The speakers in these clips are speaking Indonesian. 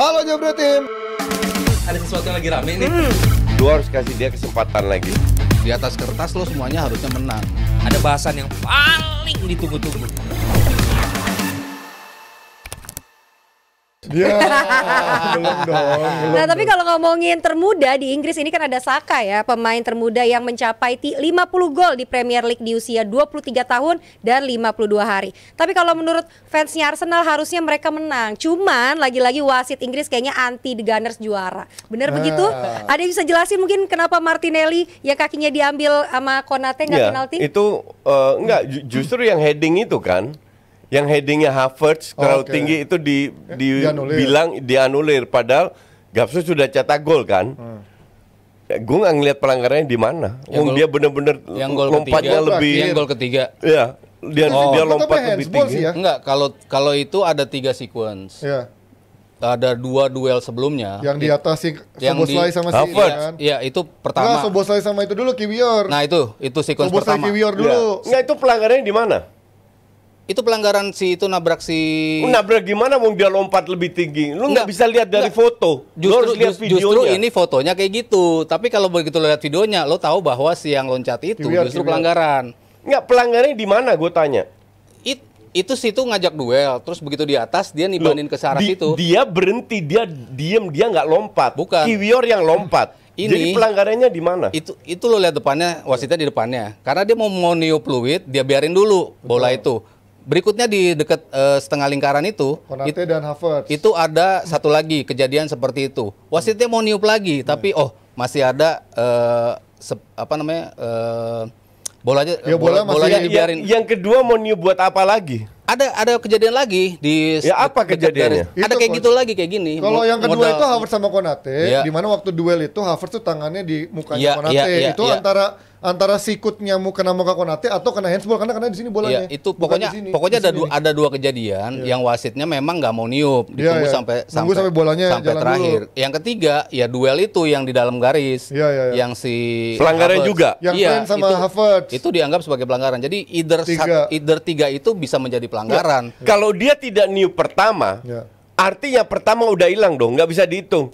Halo Jabra Tim. Ada sesuatu yang lagi rame nih. Lu harus kasih dia kesempatan lagi. Di atas kertas lo semuanya harusnya menang. Ada bahasan yang paling ditunggu-tunggu. Ya, belum dong. Nah, tapi kalau ngomongin termuda di Inggris ini kan ada Saka ya, pemain termuda yang mencapai 50 gol di Premier League di usia 23 tahun dan 52 hari. Tapi kalau menurut fansnya Arsenal harusnya mereka menang. Cuman lagi-lagi wasit Inggris kayaknya anti The Gunners juara. Bener begitu? Ada yang bisa jelasin mungkin kenapa Martinelli yang kakinya diambil sama Konate nggak penalti? Itu enggak, justru yang heading itu kan. Yang headingnya Havertz terlalu tinggi itu dibilang dianulir, padahal Gapso sudah cetak gol kan. Gue nggak ngeliat pelanggarannya di mana. Dia bener-bener lompatnya lebih. Yang gol ketiga. Iya, dia lompat lebih tinggi. Ya? Enggak, kalau itu ada 3 sequence. Ya. Ada 2 duel sebelumnya. Yang di atas si Soboslai sama si Havertz. kan. Iya, itu pertama. Enggak, Soboslai sama itu dulu Kiwior. Nah, itu sequence Soboslai pertama. Kiwior dulu. Enggak, itu pelanggarannya di mana? Itu pelanggaran itu nabrak si. Nabrak gimana mau dia lompat lebih tinggi? Lu nggak bisa lihat dari foto. Lu harus lihat videonya. Justru ini fotonya kayak gitu. Tapi kalau begitu lo lihat videonya, lo tahu bahwa si yang loncat itu justru pelanggaran. Nggak, pelanggarannya di mana? Gue tanya. Itu situ ngajak duel, terus begitu di atas dia nibanin ke arah situ. Dia berhenti, dia diem, dia nggak lompat. Bukan. Kiwior yang lompat. Jadi pelanggarannya di mana? Itu lo lihat depannya, wasitnya di depannya. Karena dia mau niup fluid, dia biarin dulu bola itu. Berikutnya di dekat setengah lingkaran itu, Konate dan Havertz. itu ada satu lagi kejadian seperti itu. Wasitnya mau niup lagi, tapi masih ada bolanya dibiarin. Yang kedua mau niup buat apa lagi? Ada kejadian lagi di apa kejadiannya? Ada kayak gitu lagi kayak gini. Kalau yang kedua itu Havertz sama Konate, Iya. di mana waktu duel itu Havertz tuh tangannya di mukanya Konate. Itu antara sikutnya kena muka Konate atau kena handsball karena di sini bolanya. Iya, itu pokoknya ada 2 kejadian yang wasitnya memang nggak mau niup, ditunggu sampai bolanya sampai terakhir. Dulu. Yang ketiga ya duel itu yang di dalam garis. Yang si pelanggaran juga. Yang Trent sama Havertz. Itu dianggap sebagai pelanggaran. Jadi either 3 itu bisa menjadi pelanggaran. Ya, kalau dia tidak niup pertama, artinya pertama udah hilang dong, nggak bisa dihitung.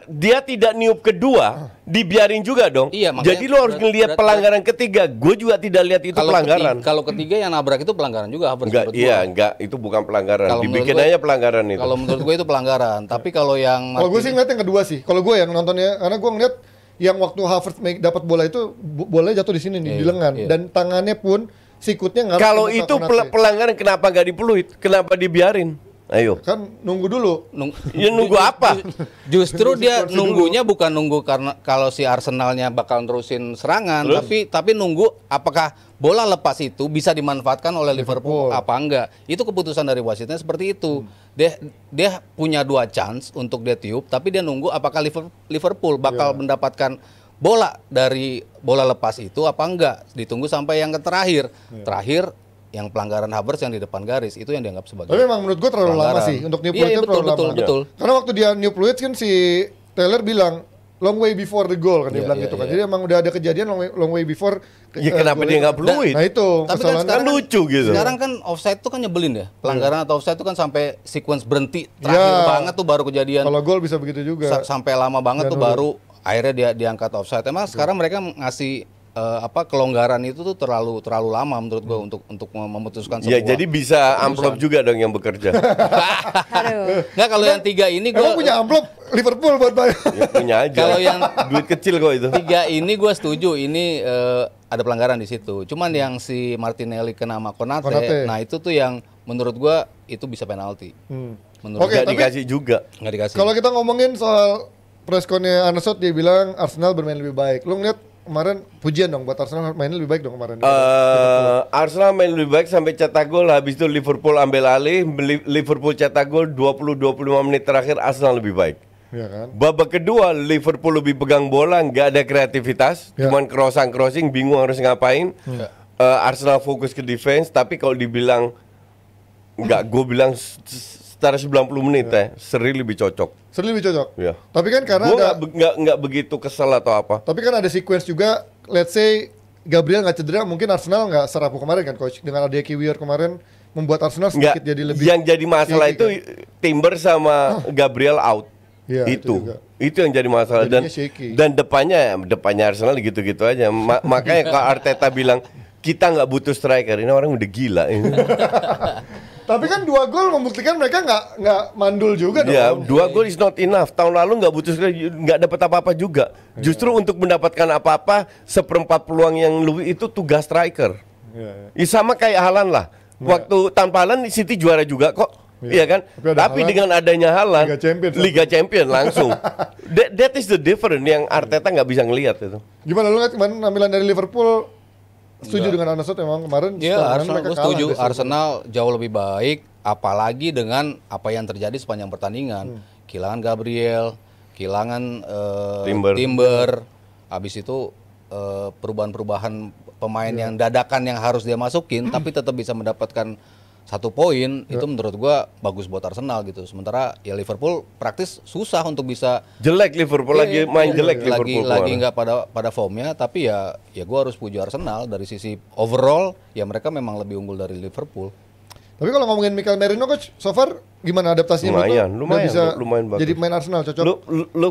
Dia tidak niup kedua, dibiarin juga dong. Jadi lo harus ngelihat pelanggaran ketiga. Gue juga tidak lihat itu pelanggaran. Kalau ketiga yang nabrak itu pelanggaran juga. Enggak, itu bukan pelanggaran. Dibikin aja pelanggaran itu. Kalau menurut gue itu pelanggaran. Tapi kalau yang gue sih ngeliat yang kedua sih. Kalau gue yang nontonnya, karena gue ngeliat yang waktu Havertz dapat bola itu, bolanya jatuh di sini di lengan dan tangannya pun sikutnya nggak. Kalau itu pelanggaran, kenapa nggak dipeluit? Kenapa dibiarin? Ayo. Kan nunggu dulu. Nunggu apa? Justru dia nunggunya bukan nunggu karena kalau si Arsenalnya bakal terusin serangan, tapi nunggu apakah bola lepas itu bisa dimanfaatkan oleh Liverpool apa enggak. Itu keputusan dari wasitnya seperti itu. Dia punya 2 chance untuk dia tiup, tapi dia nunggu apakah Liverpool bakal mendapatkan bola dari bola lepas itu apa enggak. Ditunggu sampai yang terakhir. Terakhir yang pelanggaran Havertz yang di depan garis itu yang dianggap sebagai. Tapi memang menurut gue terlalu lama sih untuk niup fluid itu terlalu lama. Betul. Karena waktu dia niup fluid kan si Taylor bilang long way before the goal kan dia bilang gitu kan. Jadi emang udah ada kejadian long way before. Kenapa dia nggak fluid? Nah itu. Tapi kan lucu gitu. Sekarang kan offside itu kan nyebelin ya. Pelanggaran atau offside itu kan sampai sequence berhenti terakhir banget tuh baru kejadian. Kalau gol bisa begitu juga. Sampai lama banget tuh baru akhirnya dia diangkat offside. Emang sekarang mereka ngasih kelonggaran itu tuh terlalu lama menurut gue untuk memutuskan sebuah. Ya jadi bisa amplop juga dong yang bekerja. Nggak, kalau yang 3 ini gue punya amplop Liverpool buat bayar. Ya, punya aja. Kalau yang duit kecil kok itu. 3 ini gue setuju, ini ada pelanggaran di situ. Cuman yang si Martinelli kena sama Konate, nah itu tuh yang menurut gue itu bisa penalti. Nggak dikasih juga. Nggak dikasih. Kalau kita ngomongin soal pressconnya Arne Slot, dia bilang Arsenal bermain lebih baik. Lu ngeliat kemarin pujian dong buat Arsenal mainnya lebih baik dong kemarin. Arsenal main lebih baik sampai cetak gol, habis itu Liverpool ambil alih, Liverpool cetak gol 20-25 menit terakhir Arsenal lebih baik. Ya kan? Babak kedua Liverpool lebih pegang bola, nggak ada kreativitas, cuman crossing, bingung harus ngapain. Arsenal fokus ke defense, tapi kalau dibilang nggak, gue bilang secara 90 menit Seri lebih cocok. Seri lebih cocok. Ya. Tapi kan karena gue nggak begitu kesel atau apa. Tapi kan ada sequence juga. Let's say Gabriel nggak cedera, mungkin Arsenal nggak serapuh kemarin kan coach. Dengan ada Kiwior kemarin membuat Arsenal sedikit jadi lebih. Yang jadi masalah itu Timber sama Gabriel out. Ya, itu yang jadi masalah dan depannya Arsenal gitu-gitu aja. Makanya kalau Arteta bilang kita nggak butuh striker, ini orang udah gila ini. Tapi kan 2 gol membuktikan mereka nggak mandul juga dong. Ya, 2 gol is not enough. Tahun lalu nggak butuh striker, nggak dapat apa-apa juga. Justru untuk mendapatkan apa-apa, seperempat peluang yang lebih itu tugas striker. Sama kayak Haaland lah. Waktu tanpa Haaland City juara juga kok. Iya kan? Tapi dengan adanya Haaland Liga Champion langsung. That is the difference yang Arteta nggak bisa ngelihat itu. Gimana lu ngeliat penampilan dari Liverpool? Setuju dengan Arne Slot emang kemarin? Iya, Arsenal gue setuju. Arsenal jauh lebih baik, apalagi dengan apa yang terjadi sepanjang pertandingan. Kehilangan Gabriel, kehilangan Timber. Habis itu perubahan-perubahan pemain yang dadakan yang harus dia masukin, tapi tetap bisa mendapatkan 1 poin, itu menurut gua bagus buat Arsenal gitu. Sementara ya Liverpool praktis susah untuk bisa jelek Liverpool lagi main jelek Liverpool lagi nggak pada formnya, tapi ya gua harus puji Arsenal dari sisi overall ya mereka memang lebih unggul dari Liverpool. Tapi kalau ngomongin Mikel Merino coach, so far gimana adaptasinya? Lumayan bagus. Jadi pemain Arsenal cocok.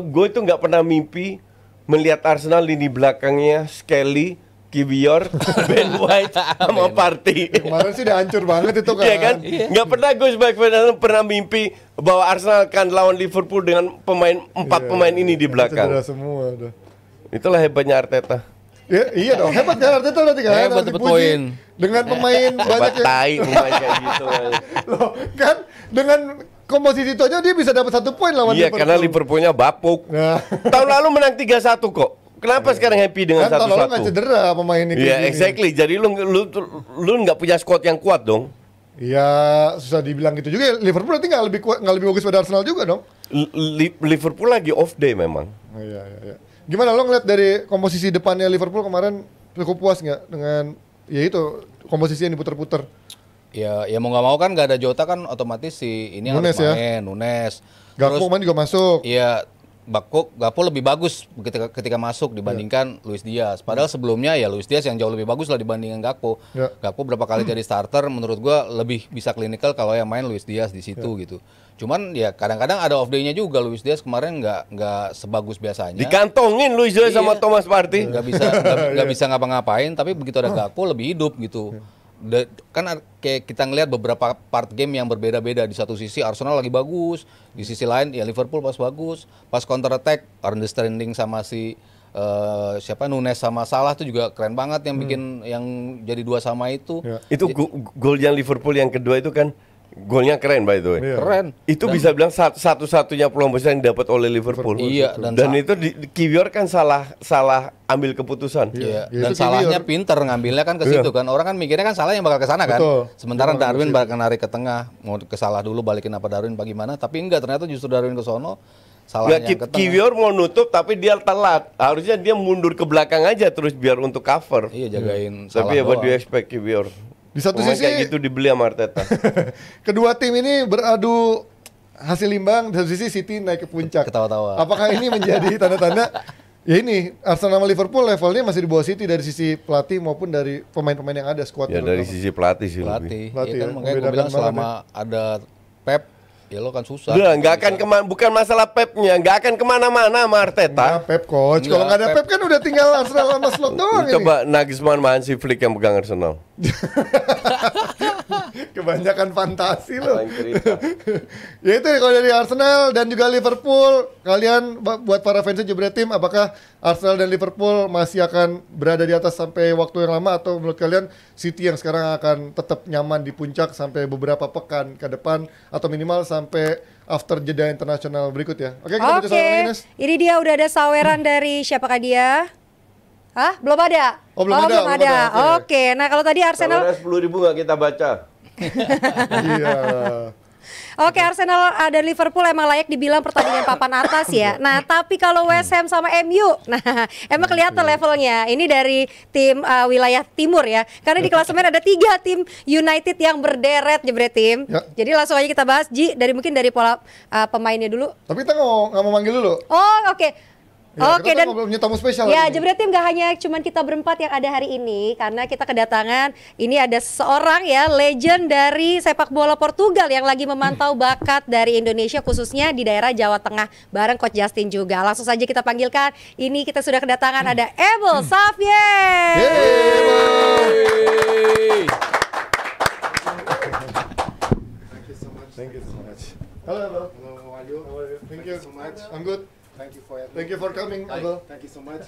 Gue itu nggak pernah mimpi melihat Arsenal lini belakangnya Skelly, Kiwior, Ben White sama Partey. Kemarin sih udah hancur banget itu kan. Iya kan? Nggak pernah gue sebagai fans pernah mimpi bahwa Arsenal akan lawan Liverpool dengan empat pemain ini di belakang. Semua udah. Itulah hebatnya Arteta. Ya, iya dong, hebat kan Arteta berarti kan. Hebat poin. Dengan pemain banyak pemain kayak gitu. Loh, kan dengan komposisi itu aja dia bisa dapat 1 poin lawan Liverpool. Iya, karena Liverpoolnya bapuk. Nah. Tahun lalu menang 3-1 kok. Kenapa sekarang happy dengan 1-1? Kan kalau nggak cedera pemain ini. Iya, exactly. Jadi lu nggak punya squad yang kuat dong. Iya, susah dibilang gitu juga. Liverpool nanti nggak lebih bagus pada Arsenal juga dong. Liverpool lagi off day memang. Iya. Gimana lo ngeliat dari komposisi depannya Liverpool kemarin, cukup puas nggak dengan ya itu komposisi yang diputer-puter? Ya mau nggak mau kan nggak ada Jota kan otomatis si ini Nunes harus main, Nunes. Gakpo main juga masuk. Iya. Gakpo lebih bagus ketika masuk dibandingkan Luis Diaz. Padahal sebelumnya ya Luis Diaz yang jauh lebih bagus lah dibandingkan Gakpo. Gakpo berapa kali jadi starter, menurut gua lebih bisa klinikal kalau yang main Luis Diaz di situ gitu. Cuman ya kadang-kadang ada off day-nya juga. Luis Diaz kemarin nggak sebagus biasanya. Dikantongin Luis Diaz sama Thomas Partey. Nggak bisa ngapa-ngapain, tapi begitu ada Gakpo lebih hidup gitu. Kan kayak kita ngelihat beberapa part game yang berbeda-beda. Di satu sisi Arsenal lagi bagus, di sisi lain ya Liverpool pas bagus, pas counter attack understanding sama si Nunes sama Salah tuh juga keren banget yang bikin yang jadi 2 sama itu. Itu gol yang Liverpool yang kedua itu kan golnya keren by the way. Keren. Itu bisa bilang satu-satunya peluang besar yang dapat oleh Liverpool. Iya, dan itu Kiwior kan salah ambil keputusan. Iya. Dan salahnya pinter ngambilnya kan ke situ kan. Orang kan mikirnya kan Salah yang bakal ke sana kan. Sementara Darwin bakal narik ke tengah, mau ke Salah dulu balikin apa Darwin bagaimana, tapi enggak, ternyata justru Darwin ke sono. Salahnya ke tengah. Kiwior mau nutup tapi dia telat. Harusnya dia mundur ke belakang aja terus biar untuk cover. Iya, jagain Salah. Tapi ya what do you expect Kiwior? Di satu sisi kayak gitu dibeli sama Arteta. Kedua tim ini beradu hasil imbang, di satu sisi City naik ke puncak. Ketawa-tawa. Apakah ini menjadi tanda-tanda ya ini Arsenal sama Liverpool levelnya masih di bawah City dari sisi pelatih maupun dari pemain-pemain yang ada squad. Ya dari sisi pelatih sih pelatih lebih. Ya kan makanya gue bilang selama ada Pep ya lo kan susah. Udah, nggak akan bukan masalah Pepnya, nggak akan kemana-mana sama Arteta. Pep coach, kalau nggak ada Pep kan udah tinggal Arsenal sama Slot doang. Coba Nagelsmann sama Hansi Flick yang pegang Arsenal. Kebanyakan fantasi loh. Ya itu kalau dari Arsenal dan juga Liverpool, kalian buat para fans Jebret Tim, apakah Arsenal dan Liverpool masih akan berada di atas sampai waktu yang lama, atau menurut kalian City yang sekarang akan tetap nyaman di puncak sampai beberapa pekan ke depan atau minimal sampai after jeda internasional berikut ya? Oke, kita baca saweran Ines. Ini dia udah ada saweran dari siapakah dia? Hah? Belum ada? Oh, belum ada. Oke. Nah, kalau tadi Arsenal 10.000 nggak kita baca. Iya. Oke, Arsenal dan Liverpool emang layak dibilang pertandingan papan atas ya. Nah, tapi kalau West Ham sama MU, nah emang kelihatan levelnya. Ini dari tim wilayah timur ya. Karena di klasemen ada 3 tim United yang berderet, Jebret Tim. Ya. Jadi langsung aja kita bahas, Ji, mungkin dari pola pemainnya dulu. Tapi kita nggak mau manggil dulu. Oh, oke. Ya, Oke, dan punya tamu spesial. ya, Jebret Tim, gak hanya cuman kita berempat yang ada hari ini, karena kita kedatangan ini ada seorang ya legend dari sepak bola Portugal yang lagi memantau bakat dari Indonesia khususnya di daerah Jawa Tengah bareng Coach Justin juga. Langsung saja kita panggilkan. Ini kita sudah kedatangan ada Abel Xavier. Thank you so much. Hello, Abel. Hello, how are you? Thank you so much. I'm good. Thank you for coming, Abel. Thank you so much.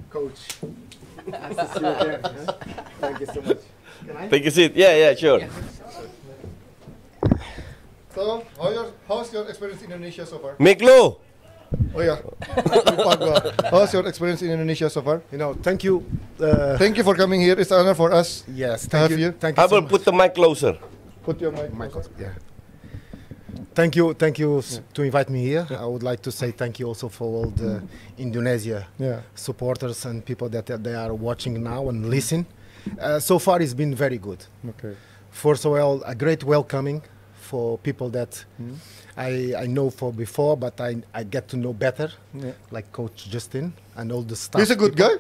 Coach. Nice to see you again. Thank you so much. Take a seat. Yeah, sure. So, how's your experience in Indonesia so far? Miklo. Oh yeah. Lupa gua. How's your experience in Indonesia so far? You know, thank you. Thank you for coming here. It's an honor for us. Yes, to have you. Thank you. Abel, put the mic closer. Put your mic. Yeah. Thank you to invite me here. I would like to say thank you also for all the Indonesia supporters and people that they are watching now and listen. So far, it's been very good. Okay. First of all, a great welcoming for people that I know for before, but I get to know better, like Coach Justin and all the staff. He's a good guy.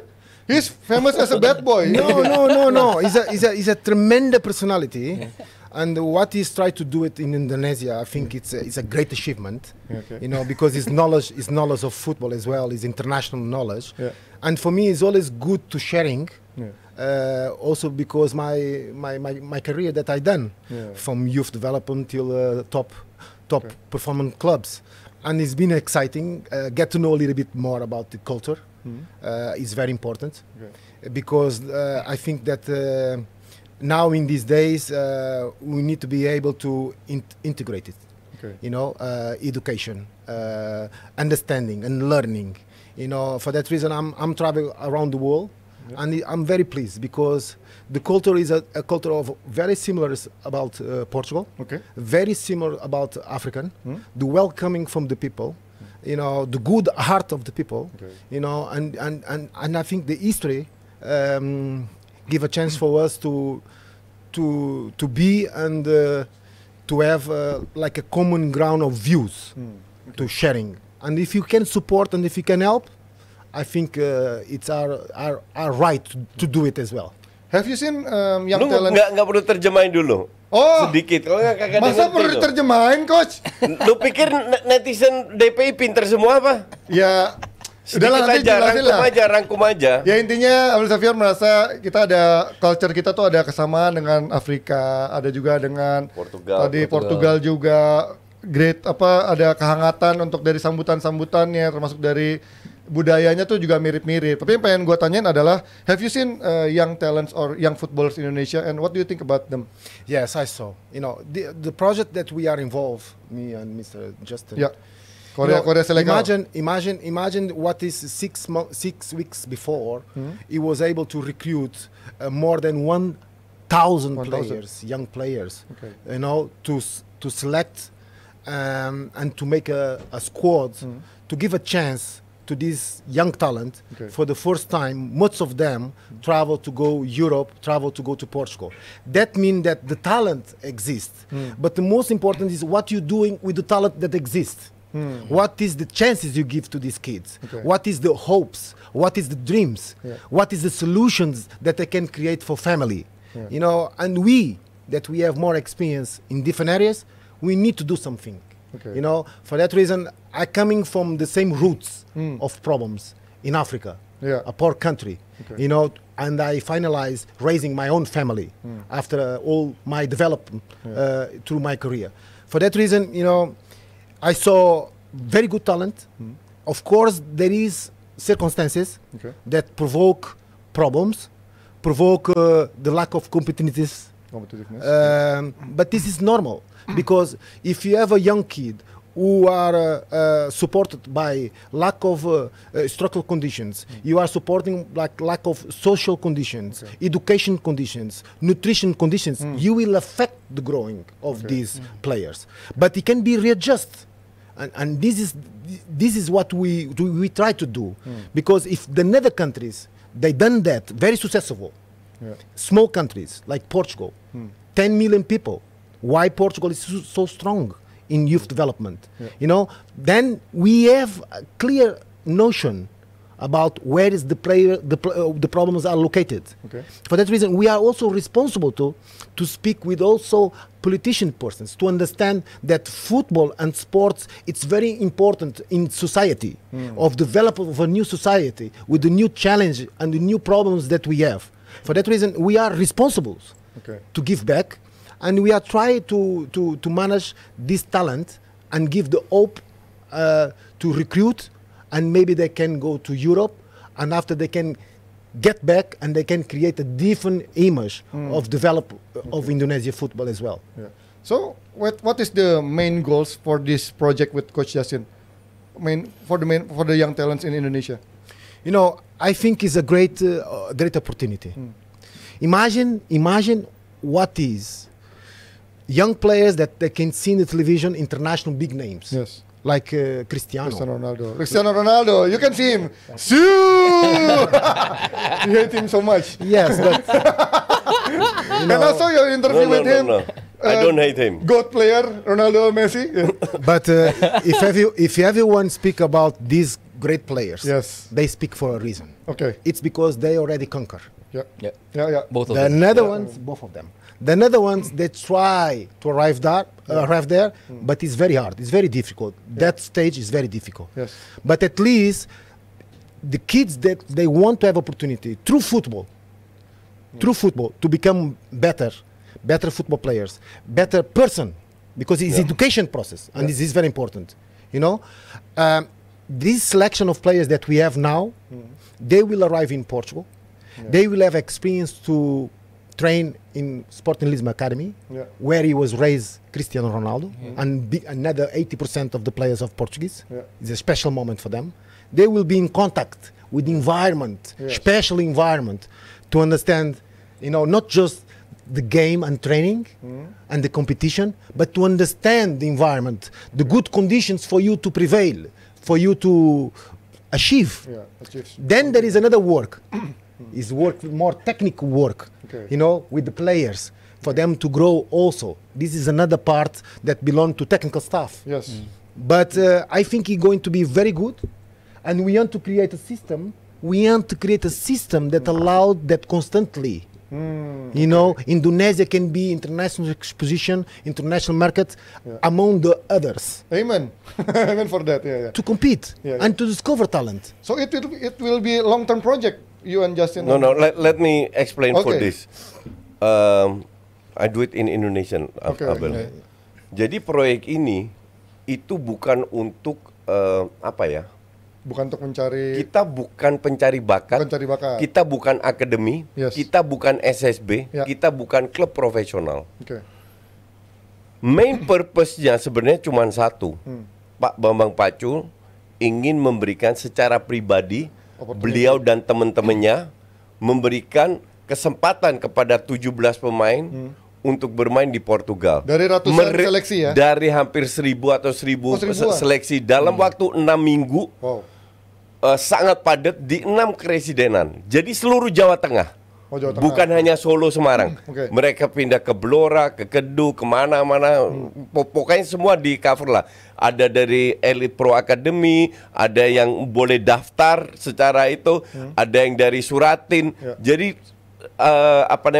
He's famous as a bad boy. No. He's a tremendous personality. And what he's tried to do it in Indonesia, I think it's a great achievement. Okay. You know, because his knowledge of football as well, his international knowledge. Yeah. And for me, it's always good to sharing. Yeah. Also because my career that I done from youth development till top performance clubs, and it's been exciting. Get to know a little bit more about the culture. Is very important because I think that. Now in these days, we need to be able to integrate it. Okay. You know, education, understanding, and learning. You know, for that reason, I'm traveling around the world, and I'm very pleased because the culture is a culture of very similar about Portugal. Okay. Very similar about African. The welcoming from the people. You know, the good heart of the people. Okay. You know, and I think the history. Give a chance for us to be and to have like a common ground of views to sharing. And if you can support and if you can help, I think it's our right to do it as well. Have you seen young talent? Nggak perlu terjemahin dulu. Oh, sedikit. Kalau nggak kagak masa perlu diterjemahin, Coach? Lu pikir netizen DPI pinter semua apa? Ya. Udahlah, nanti rangkum aja. Ya intinya Abel Xavier merasa kita ada culture kita tuh ada kesamaan dengan Afrika, ada juga dengan Portugal juga. Great ada kehangatan untuk dari sambutannya termasuk dari budayanya tuh juga mirip-mirip. Tapi yang pengen gua tanyain adalah have you seen young talents or young footballers in Indonesia and what do you think about them? Yes, I saw. You know, the project that we are involved, me and Mr. Justin. Yeah. Korea Selegal. Imagine what is 6 weeks before he was able to recruit more than 1,000 players, young players. Okay. You know, to select and to make a squad to give a chance to this young talent. Okay. For the first time. Most of them travel to go Europe, travel to go to Portugal. That means that the talent exists, but the most important is what you're doing with the talent that exists. What is the chances you give to these kids? Okay. What is the hopes? What is the dreams? Yeah. What is the solutions that they can create for family? Yeah. You know, and we have more experience in different areas, we need to do something. Okay. You know, for that reason, I coming from the same roots of problems in Africa, a poor country. Okay. You know, and I finalized raising my own family after all my development through my career. For that reason, you know, I saw very good talent. Of course, there is circumstances that provoke problems, provoke the lack of competitiveness. But this is normal because if you have a young kid who are supported by lack of structural conditions, you are supporting like lack of social conditions, education conditions, nutrition conditions, you will affect the growing of these players. But it can be readjusted. And this is what we try to do, because if the other countries they done that very successful, small countries like Portugal, 10 million people, why Portugal is so strong in youth development, you know, then we have a clear notion about where is the player, the problems are located. Okay. For that reason, we are also responsible to speak with also politician persons to understand that football and sports, it's very important in society of development of a new society with the new challenge and the new problems that we have. For that reason, we are responsible to give back, and we are trying to manage this talent and give the hope to recruit, and maybe they can go to Europe, and after they can get back and they can create a different image of develop of Indonesia football as well. Yeah. So what is the main goals for this project with Coach Justin? For the young talents in Indonesia? You know, I think it's a great opportunity. Imagine what is young players that they can see in the television, international big names. Yes. Like Cristiano Ronaldo. Cristiano Ronaldo, you can see him. Shoo! You hate him so much. Yes, but and also your interview with him. No. I don't hate him. GOAT player, Ronaldo, Messi. But if everyone speak about these great players, yes, they speak for a reason. Okay. It's because they already conquer. Yeah. Both of The them. Netherlands, both of them. The Netherlands, they try to arrive there, but it's very hard. It's very difficult. That stage is very difficult. Yes. But at least the kids that they want to have opportunity through football, to become better football players, better person, because it's education process, and this is very important. You know, this selection of players that we have now, they will arrive in Portugal. They will have experience to train in Sporting Lisbon Academy, where he was raised Cristiano Ronaldo, and another 80% of the players of Portuguese. It's a special moment for them. They will be in contact with the environment, special environment, to understand, you know, not just the game and training and the competition, but to understand the environment, the good conditions for you to prevail, for you to achieve. Then there is another work. Is work, more technical work, you know, with the players, for them to grow also. This is another part that belongs to technical staff. Yes. But I think it's going to be very good, and we want to create a system. We want to create a system that allows that constantly. You know, Indonesia can be international exposition, international market among the others. Amen. Amen for that. To compete and to discover talent. So it will be a long-term project. You and Justin. No. Let me explain for this. I do it in Indonesian, Abel. Jadi proyek ini itu bukan untuk apa ya? Bukan untuk mencari. Kita bukan pencari bakat. Kita bukan akademi. Kita bukan SSB. Kita bukan klub profesional. Main purpose-nya sebenarnya cuma satu. Pak Bambang Pacul ingin memberikan secara pribadi beliau dan teman-temannya memberikan kesempatan kepada 17 pemain untuk bermain di Portugal. Dari ratusan seleksi ya? Dari hampir 1.000 atau 1.000 seleksi dalam waktu 6 minggu. Sangat padat di 6 keresidenan. Jadi seluruh Jawa Tengah. Bukan hanya Solo, Semarang. Mereka pindah ke Blora, ke Kedu, kemana-mana. Pokoknya semua di cover lah. Ada dari Elite Pro Academy, ada yang boleh daftar secara itu, ada yang dari Suratin. Jadi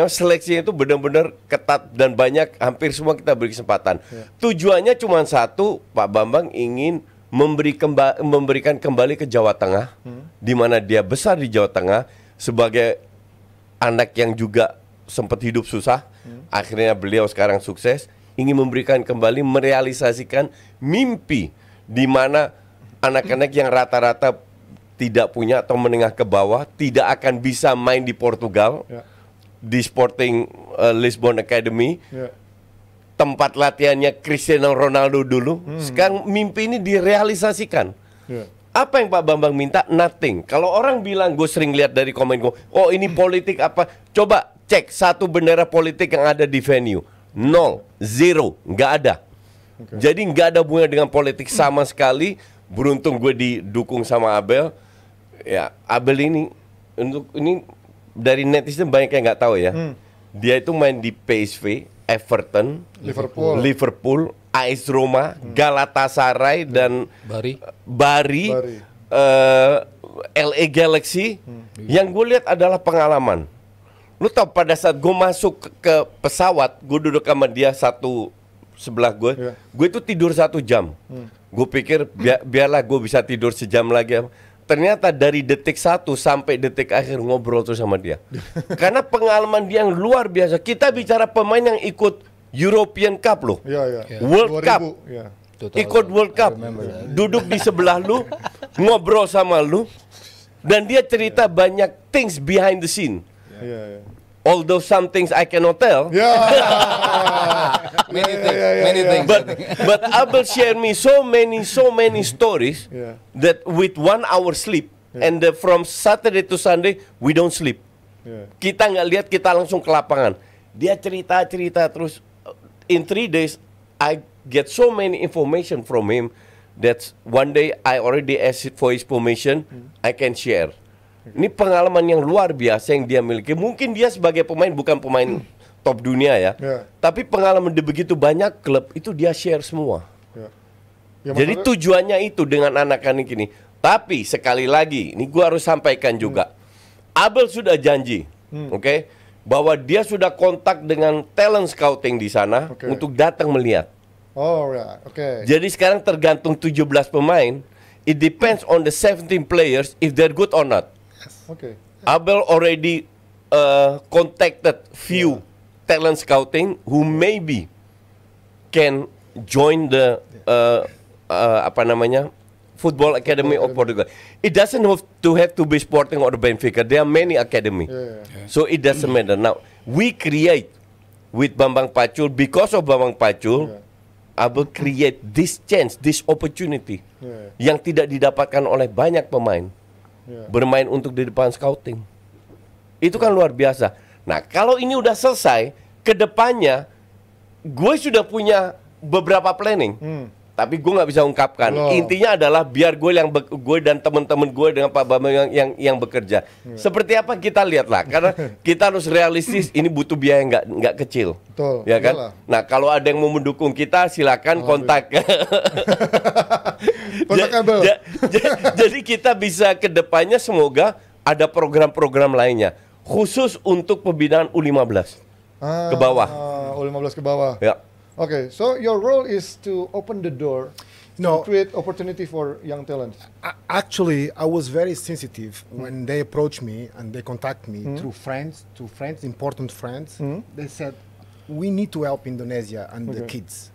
seleksinya itu benar-benar ketat dan banyak, hampir semua kita beri kesempatan. Tujuannya cuma satu, Pak Bambang ingin memberikan kembali ke Jawa Tengah, di mana dia besar di Jawa Tengah sebagai anak yang juga sempat hidup susah, akhirnya beliau sekarang sukses, ingin memberikan kembali, merealisasikan mimpi di mana anak-anak yang rata-rata tidak punya atau menengah ke bawah tidak akan bisa main di Portugal, di Sporting Lisbon Academy, tempat latihannya Cristiano Ronaldo dulu. Sekarang mimpi ini direalisasikan. Apa yang Pak Bambang minta? Nothing. Kalau orang bilang, gue sering lihat dari komen gue, oh ini politik apa? Coba cek satu bendera politik yang ada di venue. 0, 0, nggak ada. Jadi nggak ada hubungan dengan politik sama sekali. Beruntung gue didukung sama Abel. Ya, Abel ini dari netizen banyak yang nggak tahu ya. Dia itu main di PSV, Everton, Liverpool, AS Roma, Galatasaray dan Bari. LA Galaxy, yang gue lihat adalah pengalaman. Lu tau pada saat gue masuk ke pesawat, gue duduk sama dia satu sebelah gue, gue itu tidur 1 jam. Gue pikir biarlah gue bisa tidur sejam lagi. Ternyata dari detik 1 sampai detik akhir ngobrol tuh sama dia. Karena pengalaman dia yang luar biasa. Kita bicara pemain yang ikut European Cup loh, World 2000, Cup, ikut World Cup, duduk di sebelah lu, ngobrol sama lu, dan dia cerita banyak things behind the scene. Although some things I cannot tell, many things. But Abel share me so many stories that with 1 hour sleep and from Saturday to Sunday we don't sleep. Kita nggak lihat, kita langsung ke lapangan. Dia cerita terus. In 3 days I get so many information from him that one day I already asked for his permission, I can share. Ini pengalaman yang luar biasa yang dia miliki. Mungkin dia sebagai pemain bukan pemain top dunia ya, tapi pengalaman di begitu banyak klub itu dia share semua. Jadi tujuannya itu dengan anak-anak ini. Tapi sekali lagi, ini gua harus sampaikan juga, Abel sudah janji, oke, bahwa dia sudah kontak dengan talent scouting di sana untuk datang melihat. Jadi sekarang tergantung 17 pemain. It depends on the 17 players if they're good or not. Abel already contacted few talent scouting who maybe can join the football academy of Portugal. It doesn't have to be Sporting or Benfica. There are many academy, so it doesn't matter. Now we create with Bambang Pacul, because of Bambang Pacul, Abel create this chance, this opportunity yang tidak didapatkan oleh banyak pemain. Bermain untuk di depan scouting. Itu kan luar biasa. Nah, kalau ini udah selesai, kedepannya gue sudah punya beberapa planning. Tapi gue nggak bisa ungkapkan. Intinya adalah biar gue dan teman-teman gue dengan Pak Bambang yang bekerja. Seperti apa kita lihatlah. Karena kita harus realistis. Ini butuh biaya nggak kecil. Betul. Ya kan? Iyalah. Nah, kalau ada yang mau mendukung kita, silakan kontak. Jadi kita bisa kedepannya semoga ada program-program lainnya khusus untuk pembinaan U15 ke bawah. U15 ke bawah. Ya. Okay, so your role is to open the door, to create opportunity for young talents. Actually, I was very sensitive when they approached me and they contact me through friends, important friends. They said, we need to help Indonesia and the kids.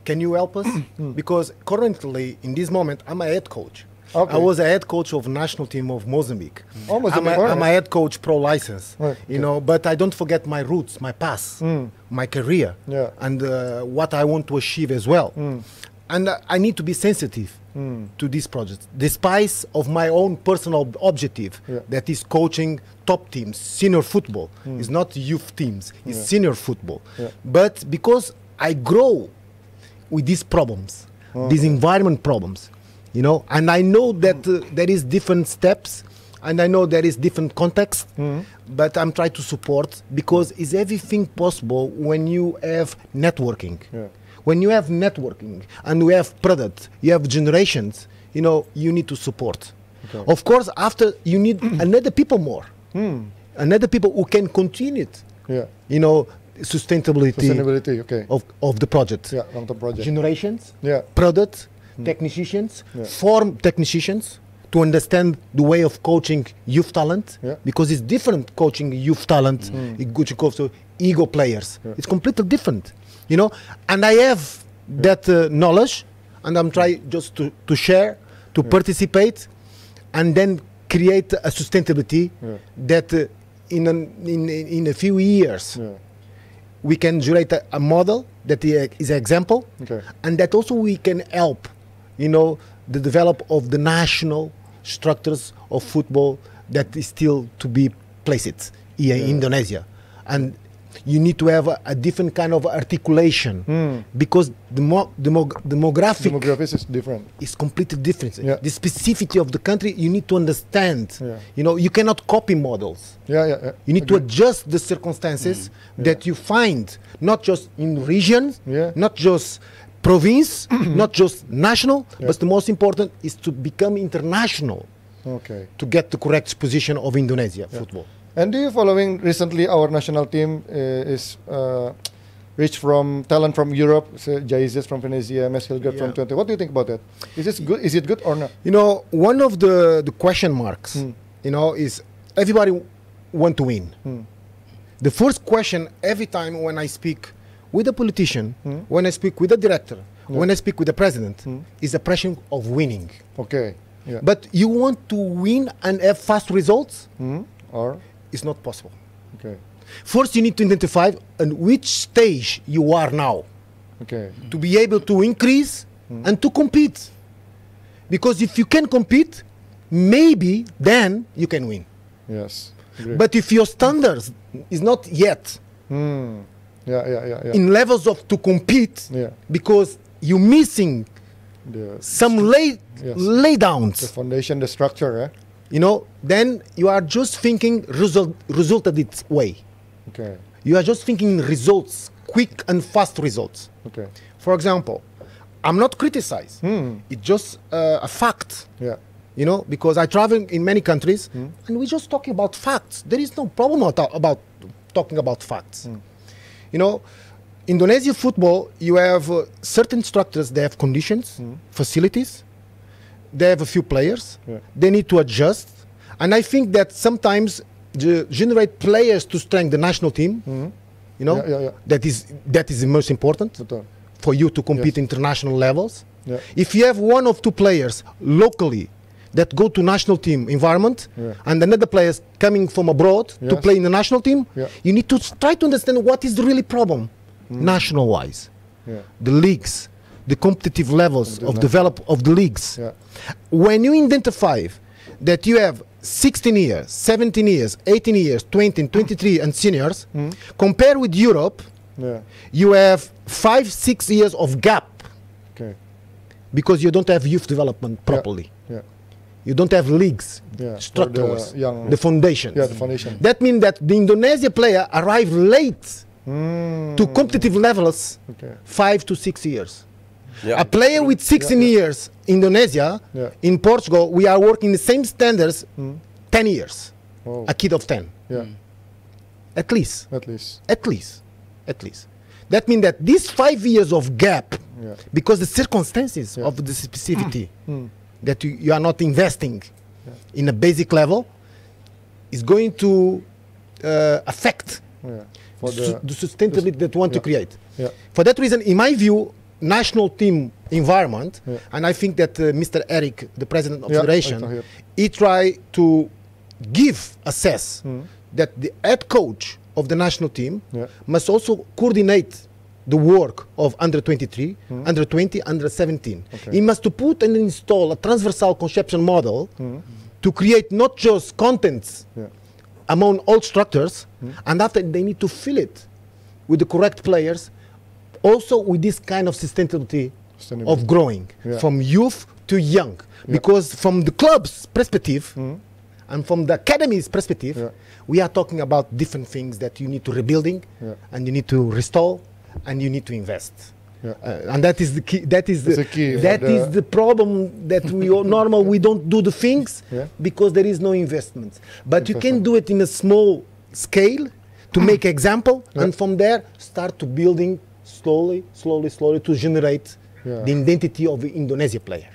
Can you help us? Because currently, in this moment, I'm a head coach. I was a head coach of national team of Mozambique. I'm a head coach pro license, you know, but I don't forget my roots, my past, my career, and what I want to achieve as well. And I need to be sensitive to this project, despite of my own personal objective, that is coaching top teams, senior football. It's not youth teams, it's senior football. But because I grow with these problems, these environment problems, you know, and I know that there is different steps, and I know there is different context, but I'm trying to support, because is everything possible when you have networking. When you have networking and we have products, you have generations, you know, you need to support. Of course, after you need another people more, another people who can continue it, you know, sustainability of the project. Long-term project. Generations, products, technicians, form technicians to understand the way of coaching youth talent, because it's different coaching youth talent, coaching also ego players. It's completely different, you know. And I have that knowledge, and I'm trying just to share, to participate, and then create a sustainability that in a few years we can generate a model that is an example, and that also we can help, you know, the develop of the national structures of football that is still to be placed here in Indonesia. And you need to have a different kind of articulation, because the demographic is different. It's completely different. The specificity of the country, you need to understand. You know, you cannot copy models. You need to adjust the circumstances that you find, not just in regions, not just province, not just national, but the most important is to become international. Okay. To get the correct position of Indonesia football. And do you following recently our national team is reached from talent from Europe, Jaizes from Venezia, Mes Hilgert from Twente. What do you think about that? Is this good? Is it good or not? You know, one of the question marks, you know, is everybody want to win. The first question every time when I speak with a politician, when I speak with a director, when I speak with the president, is the pressure of winning. Okay. Yeah. But you want to win and have fast results? Or? It's not possible. Okay. First, you need to identify on which stage you are now. Okay. To be able to increase and to compete. Because if you can compete, maybe then you can win. Yes. But if your standards is not yet in levels of to compete, because you're missing some laydowns. The foundation, the structure, you know, then you are just thinking resulted way. Okay. You are just thinking results, quick and fast results. Okay. For example, I'm not criticizing. It's just a fact. Yeah. You know, because I travel in many countries and we're just talking about facts. There is no problem about talking about facts. You know, Indonesia football, you have certain structures, they have conditions, facilities, they have a few players, they need to adjust. And I think that sometimes generate players to strengthen the national team, you know, that is the most important for you to compete international levels. If you have one or two players locally that go to national team environment and another players coming from abroad to play in the national team, you need to try to understand what is the really problem national wise. The leagues, the competitive levels of develop of the leagues. When you identify that you have 16 years, 17 years, 18 years, 20 and 23 and seniors, compare with Europe, you have 5-6 years of gap because you don't have youth development properly. You don't have leagues, structures, the foundation. The foundation. That means that the Indonesia player arrived late to competitive levels 5 to 6 years. A player with 16 years, Indonesia, in Portugal, we are working the same standards 10 years. A kid of 10. At least. At least. At least. At least. That means that these 5 years of gap, because the circumstances of the specificity, that you are not investing in a basic level, is going to affect for the sustainability that we want to create. For that reason, in my view, national team environment, and I think that Mr. Eric, the president of the federation, he tried to assess that the head coach of the national team must also coordinate the work of under 23, under 20, under 17. He must to put and install a transversal conception model to create not just contents among all structures, and after they need to fill it with the correct players, also with this kind of sustainability of growing from youth to young. Because from the club's perspective and from the academy's perspective, we are talking about different things that you need to rebuilding and you need to restore and you need to invest. And that is the key. That is the problem that we normally we don't do the things because there is no investment. But you can do it in a small scale to make example, and from there start to building slowly to generate the identity of the Indonesia player.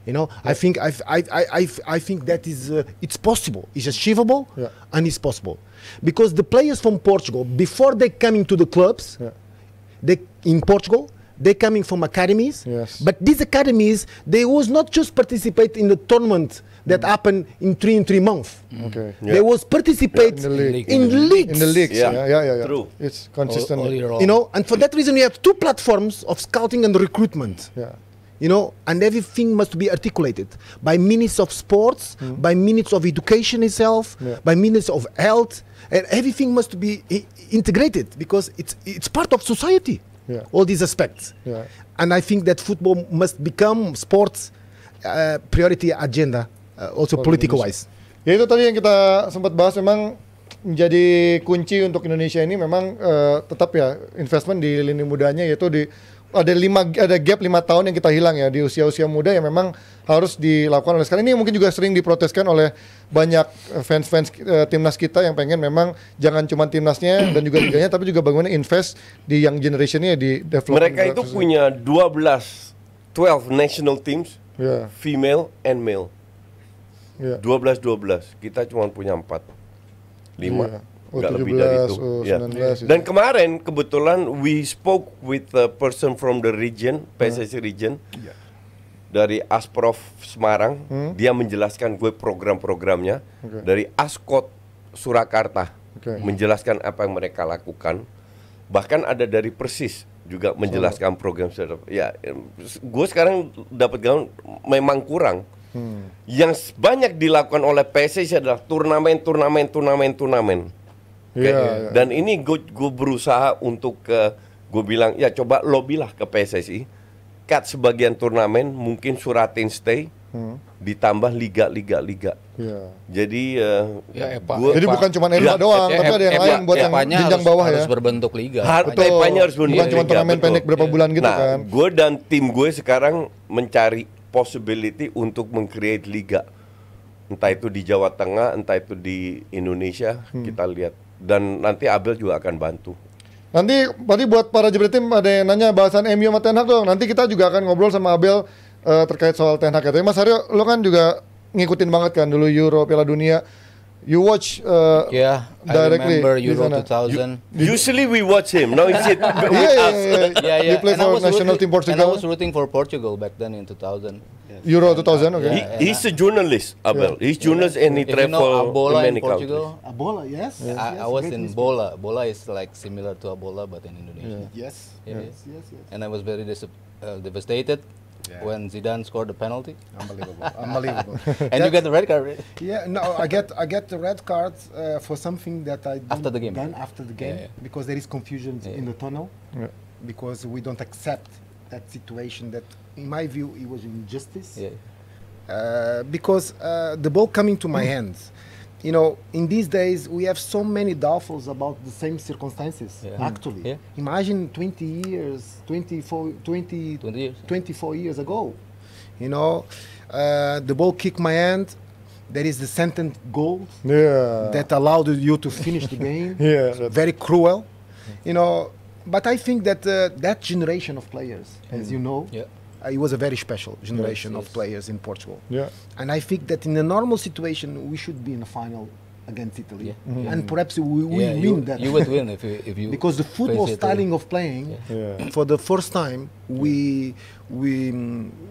You know, I think that is it's possible, it's achievable, and it's possible, because the players from Portugal, before they come into the clubs, they in Portugal, they coming from academies, but these academies, they was not just participate in the tournament that happened in 3 months. They was participate in the leagues. True. It's consistent. You know, and for that reason, you have 2 platforms of scouting and recruitment. You know, and everything must be articulated by minutes of sports, by minutes of education itself, by minutes of health, and everything must be integrated because it's part of society. All these aspects. And I think that football must become sports priority agenda, also political wise. Ya itu tadi yang kita sempat bahas, memang menjadi kunci untuk Indonesia ini memang tetap ya investment di lini mudanya, yaitu di ada gap 5 tahun yang kita hilang ya di usia-usia muda yang memang harus dilakukan oleh sekarang. Ini mungkin juga sering diproteskan oleh banyak fans-fans timnas kita yang pengen memang jangan cuma timnasnya dan juga liganya, tapi juga bagaimana invest di young generation-nya di development. Mereka itu punya 12 national teams, female and male. 12. Kita cuma punya 4. 5. Nggak lebih dari itu. Dan kemarin kebetulan we spoke with a person from the region, PSSI region, dari Asprof Semarang. Dia menjelaskan gue program-programnya dari Askot Surakarta, menjelaskan apa yang mereka lakukan. Bahkan ada dari Persis juga menjelaskan program. Ya, gue sekarang dapat gambar memang kurang. Yang banyak dilakukan oleh PSSI adalah turnamen. Dan ini gue berusaha untuk gue bilang ya coba lobbylah ke PSSI, cut sebagian turnamen, mungkin Suratin stay, ditambah liga. Jadi jadi bukan cuma EPA doang, tapi ada yang lain buat yang jenjang bawah ya. Harus berbentuk liga. EPA-nya harus berbentuk bukan cuma turnamen pendek berapa bulan gitu kan. Gue dan tim gue sekarang mencari possibility untuk meng-create liga. Entah itu di Jawa Tengah, entah itu di Indonesia, kita lihat. Dan nanti Abel juga akan bantu. Nanti tadi buat para Jebret Tim ada yang nanya bahasan MU sama Ten Hag dong. Nanti kita juga akan ngobrol sama Abel terkait soal Ten Hag. Tapi Mas Aryo, lo kan juga ngikutin banget kan dulu Euro, Piala Dunia. You watch directly. I remember Euro 2000. Usually we watch him. Now is it? You play for national team Portugal. And I was rooting for Portugal back then in 2000. Euro 2000, okay. He's a journalist, Abel. He's journalist and he travel Bola in many in Portugal. Bola, yes. I was in Bola. Bola is like similar to Bola but in Indonesia. Yes. And I was very devastated when Zidane scored the penalty. Unbelievable. And you get the red card, right? Yeah, no, I get the red card for something that I after the game. done after the game because there is confusion in the tunnel because we don't accept that situation that, in my view, it was injustice. Because the ball coming to my hands. You know, in these days, we have so many doubtfuls about the same circumstances, actually. Imagine 24 years ago. You know, the ball kicked my hand. There is the sentence goal that allowed you to finish the game. Very cruel. You know, but I think that that generation of players, as you know, it was a very special generation of players in Portugal. And I think that in a normal situation, we should be in the final against Italy. And perhaps we win that. You would win if you because the football styling of playing, for the first time, we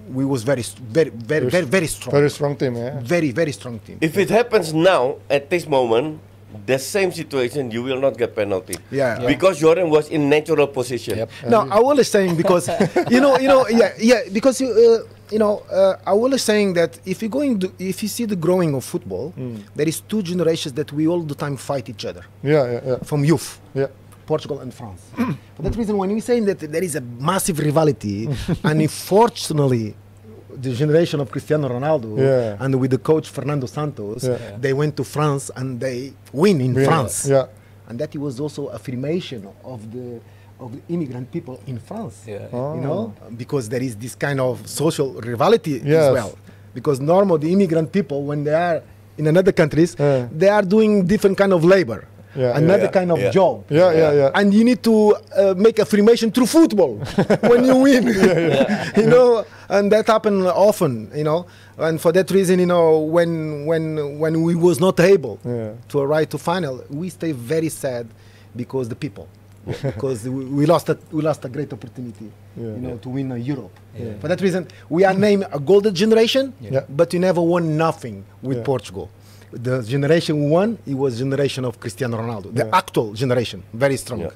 was very strong. Very strong team, Very strong team. If it happens now, at this moment, the same situation, you will not get penalty. Because Jordan was in natural position. No, I was saying because because I was saying that if you see the growing of football, there is two generations that we all the time fight each other. From youth. Portugal and France. For that reason, when we say that there is a massive rivalry, and unfortunately, the generation of Cristiano Ronaldo and with the coach Fernando Santos, they went to France and they win in France. And that was also affirmation of the immigrant people in France. You know, because there is this kind of social rivalry as well. Because normally the immigrant people, when they are in another countries, they are doing different kind of labor. Another kind of job. And you need to make affirmation through football when you win. You know, and that happened often, you know. And for that reason, you know, when we was not able to arrive to final, we stay very sad because the people. Because we lost a great opportunity, you know, to win Europe. For that reason, we are named a golden generation, but you never won nothing with Portugal. The generation we won, it was generation of Cristiano Ronaldo, the actual generation, very strong.